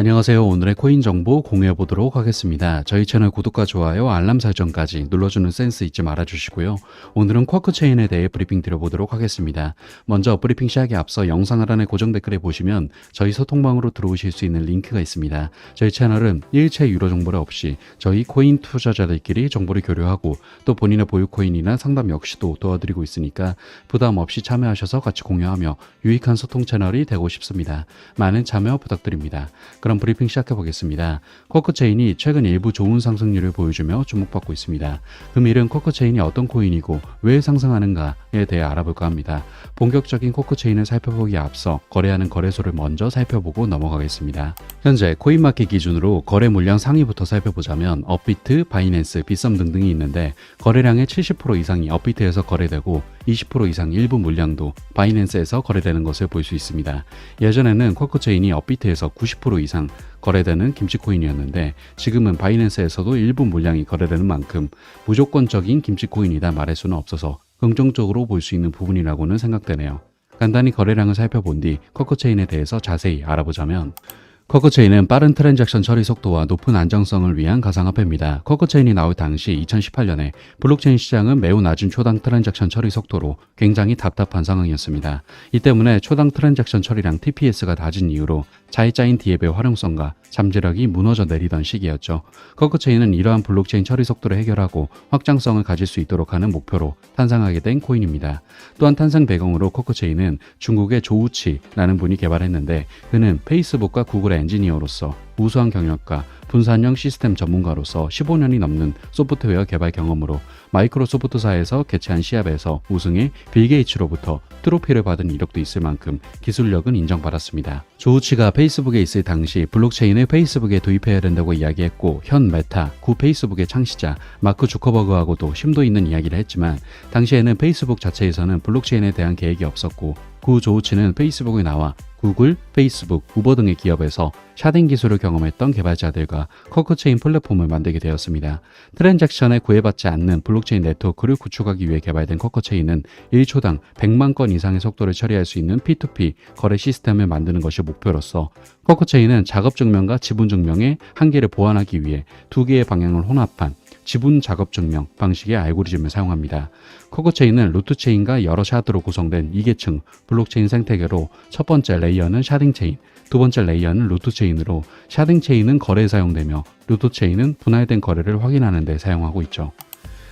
안녕하세요. 오늘의 코인 정보 공유해 보도록 하겠습니다. 저희 채널 구독과 좋아요, 알람 설정까지 눌러주는 센스 잊지 말아주시고요. 오늘은 쿼크 체인에 대해 브리핑 드려보도록 하겠습니다. 먼저 브리핑 시작에 앞서 영상 하단의 고정 댓글에 보시면 저희 소통방으로 들어오실 수 있는 링크가 있습니다. 저희 채널은 일체 유료 정보를 없이 저희 코인 투자자들끼리 정보를 교류하고 또 본인의 보유 코인이나 상담 역시도 도와드리고 있으니까 부담 없이 참여하셔서 같이 공유하며 유익한 소통 채널이 되고 싶습니다. 많은 참여 부탁드립니다. 그럼 브리핑 시작해 보겠습니다. 쿼크 체인이 최근 일부 좋은 상승률을 보여주며 주목받고 있습니다. 금일은 쿼크 체인이 어떤 코인이고 왜 상승하는가에 대해 알아볼까 합니다. 본격적인 쿼크 체인을 살펴보기에 앞서 거래하는 거래소를 먼저 살펴보고 넘어가겠습니다. 현재 코인마켓 기준으로 거래 물량 상위부터 살펴보자면 업비트, 바이낸스, 빗썸 등등이 있는데 거래량의 70% 이상이 업비트에서 거래되고 20% 이상 일부 물량도 바이낸스에서 거래되는 것을 볼 수 있습니다. 예전에는 쿼크 체인이 업비트에서 90% 이상 거래되는 김치코인이었는데 지금은 바이낸스에서도 일부 물량이 거래되는 만큼 무조건적인 김치코인이다 말할 수는 없어서 긍정적으로 볼 수 있는 부분이라고는 생각되네요. 간단히 거래량을 살펴본 뒤 쿼크 체인에 대해서 자세히 알아보자면 쿼크 체인은 빠른 트랜잭션 처리 속도와 높은 안정성을 위한 가상화폐입니다. 쿼크 체인이 나올 당시 2018년에 블록체인 시장은 매우 낮은 초당 트랜잭션 처리 속도로 굉장히 답답한 상황이었습니다. 이 때문에 초당 트랜잭션 처리량 TPS가 낮은 이유로 자이자인 디앱의 활용성과 잠재력이 무너져 내리던 시기였죠. 쿼크 체인은 이러한 블록체인 처리 속도를 해결하고 확장성을 가질 수 있도록 하는 목표로 탄생하게 된 코인입니다. 또한 탄생 배경으로 쿼크 체인은 중국의 조우치라는 분이 개발했는데 그는 페이스북과 구글의 엔지니어로서 우수한 경력과 분산형 시스템 전문가로서 15년이 넘는 소프트웨어 개발 경험으로 마이크로소프트사에서 개최한 시합에서 우승해 빌 게이츠로부터 트로피를 받은 이력도 있을 만큼 기술력은 인정받았습니다. 조우치가 페이스북에 있을 당시 블록체인을 페이스북에 도입해야 된다고 이야기했고 현 메타, 구 페이스북의 창시자 마크 주커버그하고도 심도 있는 이야기를 했지만 당시에는 페이스북 자체에서는 블록체인에 대한 계획이 없었고 구 조우치는 페이스북에 나와 구글, 페이스북, 우버 등의 기업에서 샤딩 기술을 경험했던 개발자들과 쿼크체인 플랫폼을 만들게 되었습니다. 트랜잭션에 구애받지 않는 블록체인 네트워크를 구축하기 위해 개발된 쿼크체인은 1초당 100만 건 이상의 속도를 처리할 수 있는 P2P 거래 시스템을 만드는 것이 목표로서 쿼크체인은 작업 증명과 지분 증명의 한계를 보완하기 위해 두 개의 방향을 혼합한 지분 작업 증명 방식의 알고리즘을 사용합니다. 쿼크체인은 루트체인과 여러 샤드로 구성된 2계층 블록체인 생태계로 첫 번째 레이어는 샤딩체인, 두 번째 레이어는 루트체인으로 샤딩체인은 거래에 사용되며 루트체인은 분할된 거래를 확인하는 데 사용하고 있죠.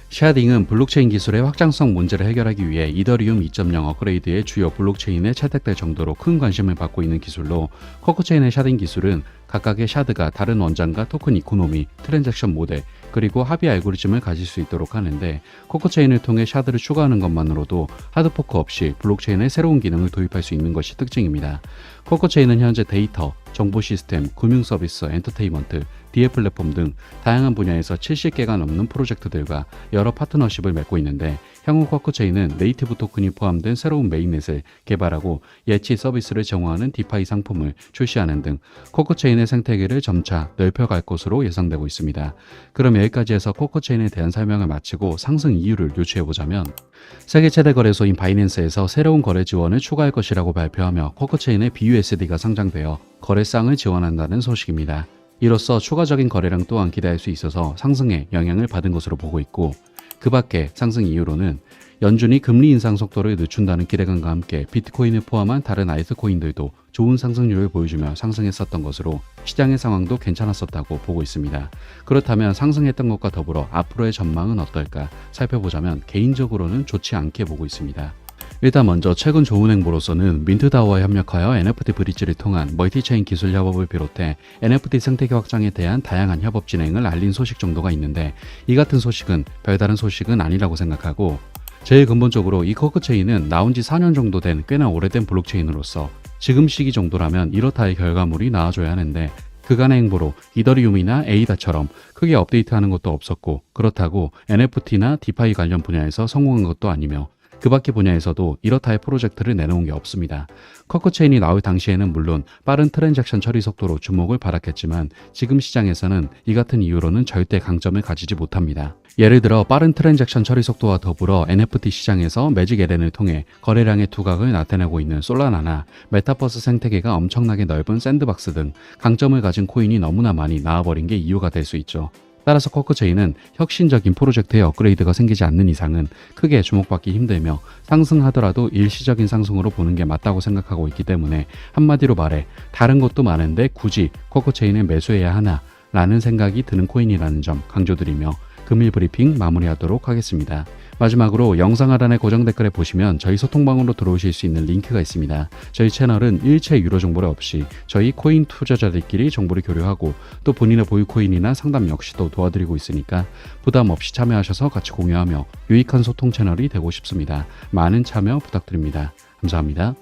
샤딩은 블록체인 기술의 확장성 문제를 해결하기 위해 이더리움 2.0 업그레이드의 주요 블록체인에 채택될 정도로 큰 관심을 받고 있는 기술로 쿼크체인의 샤딩 기술은 각각의 샤드가 다른 원장과 토큰 이코노미, 트랜잭션 모델, 그리고 합의 알고리즘을 가질 수 있도록 하는데 쿼크체인을 통해 샤드를 추가하는 것만으로도 하드포크 없이 블록체인에 새로운 기능을 도입할 수 있는 것이 특징입니다. 쿼크체인은 현재 데이터, 정보 시스템, 금융 서비스, 엔터테인먼트, 디앱 플랫폼 등 다양한 분야에서 70개가 넘는 프로젝트들과 여러 파트너십을 맺고 있는데 향후 쿼크체인은 네이티브 토큰이 포함된 새로운 메인넷을 개발하고 예치 서비스를 제공하는 디파이 상품을 출시하는 등 쿼크체인의 생태계를 점차 넓혀갈 것으로 예상되고 있습니다. 그럼 여기까지 해서 쿼크체인에 대한 설명을 마치고 상승 이유를 요추해보자면 세계 최대 거래소인 바이낸스에서 새로운 거래 지원을 추가할 것이라고 발표하며 쿼크체인의 BUSD가 상장되어 거래상을 지원한다는 소식입니다. 이로써 추가적인 거래량 또한 기대할 수 있어서 상승에 영향을 받은 것으로 보고 있고 그 밖에 상승 이유로는 연준이 금리 인상 속도를 늦춘다는 기대감과 함께 비트코인을 포함한 다른 알트코인들도 좋은 상승률을 보여주며 상승했었던 것으로 시장의 상황도 괜찮았었다고 보고 있습니다. 그렇다면 상승했던 것과 더불어 앞으로의 전망은 어떨까 살펴보자면 개인적으로는 좋지 않게 보고 있습니다. 일단 먼저 최근 좋은 행보로서는 민트다오와 협력하여 NFT 브릿지를 통한 멀티체인 기술 협업을 비롯해 NFT 생태계 확장에 대한 다양한 협업 진행을 알린 소식 정도가 있는데 이 같은 소식은 별다른 소식은 아니라고 생각하고 제일 근본적으로 이 쿼크체인은 나온 지 4년 정도 된 꽤나 오래된 블록체인으로서 지금 시기 정도라면 이렇다의 결과물이 나와줘야 하는데 그간의 행보로 이더리움이나 에이다처럼 크게 업데이트하는 것도 없었고 그렇다고 NFT나 디파이 관련 분야에서 성공한 것도 아니며 그 밖의 분야에서도 이렇다의 프로젝트를 내놓은 게 없습니다. 쿼커체인이 나올 당시에는 물론 빠른 트랜잭션 처리 속도로 주목을 받았겠지만 지금 시장에서는 이 같은 이유로는 절대 강점을 가지지 못합니다. 예를 들어 빠른 트랜잭션 처리 속도와 더불어 NFT 시장에서 매직 LN을 통해 거래량의 두각을 나타내고 있는 솔라나나 메타버스 생태계가 엄청나게 넓은 샌드박스 등 강점을 가진 코인이 너무나 많이 나와버린 게 이유가 될 수 있죠. 따라서 쿼커체인은 혁신적인 프로젝트의 업그레이드가 생기지 않는 이상은 크게 주목받기 힘들며 상승하더라도 일시적인 상승으로 보는 게 맞다고 생각하고 있기 때문에 한마디로 말해 다른 것도 많은데 굳이 쿼커체인을 매수해야 하나 라는 생각이 드는 코인이라는 점 강조드리며 금일 브리핑 마무리하도록 하겠습니다. 마지막으로 영상 하단의 고정 댓글에 보시면 저희 소통방으로 들어오실 수 있는 링크가 있습니다. 저희 채널은 일체 유료 정보를 없이 저희 코인 투자자들끼리 정보를 교류하고 또 본인의 보유 코인이나 상담 역시도 도와드리고 있으니까 부담 없이 참여하셔서 같이 공유하며 유익한 소통 채널이 되고 싶습니다. 많은 참여 부탁드립니다. 감사합니다.